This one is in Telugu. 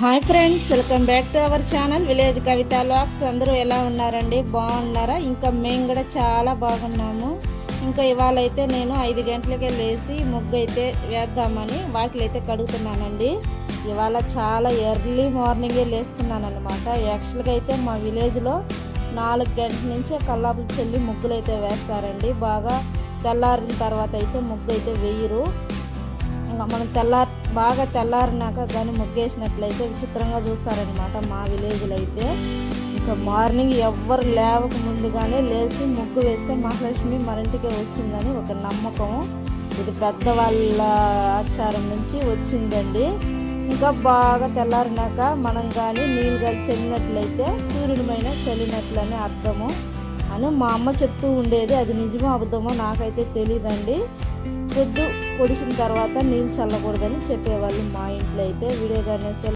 Hi friends, welcome back to our channel village Kavitha vlogs. అందరూ ఎలా ఉన్నారండి? బాగున్నారా? ఇంకా మేము కూడా చాలా బాగున్నాము. ఇంకా ఇవాళ అయితే నేను 5 గంటలకే లేచి ముగ్గు అయితే వేద్దామని వాకిలు అయితే కడుగుతున్నానండి. ఇవాళ చాలా ఎర్లీ మార్నింగే లేస్తున్నాను అనమాట. యాక్చువల్గా అయితే మా విలేజ్లో 4 గంటల నుంచే కల్లాపులు చెల్లి ముగ్గులు అయితే వేస్తారండి. బాగా తెల్లారిన తర్వాత అయితే ముగ్గు అయితే వేయరు. మనం బాగా తెల్లారినాక కానీ ముగ్గేసినట్లయితే విచిత్రంగా చూస్తారనమాట మా విలేజ్లో అయితే. ఇంకా మార్నింగ్ ఎవ్వరు లేవక ముందుగానే లేచి ముగ్గు వేస్తే మహాలక్ష్మి మరింటికే వస్తుందని ఒక నమ్మకం. ఇది పెద్దవాళ్ళ ఆచారం నుంచి వచ్చిందండి. ఇంకా బాగా తెల్లారినాక మనం కానీ నీళ్ళు కానీ చల్లినట్లయితే సూర్యుడి పైన చల్లినట్లని అర్థము అని మా అమ్మ చెప్తూ ఉండేది. అది నిజమో అబద్ధమో నాకైతే తెలియదండి. పొద్దు పొడిచిన తర్వాత నీళ్ళు చల్లకూడదని చెప్పేవాళ్ళు మా ఇంట్లో అయితే. వీడియో కానీ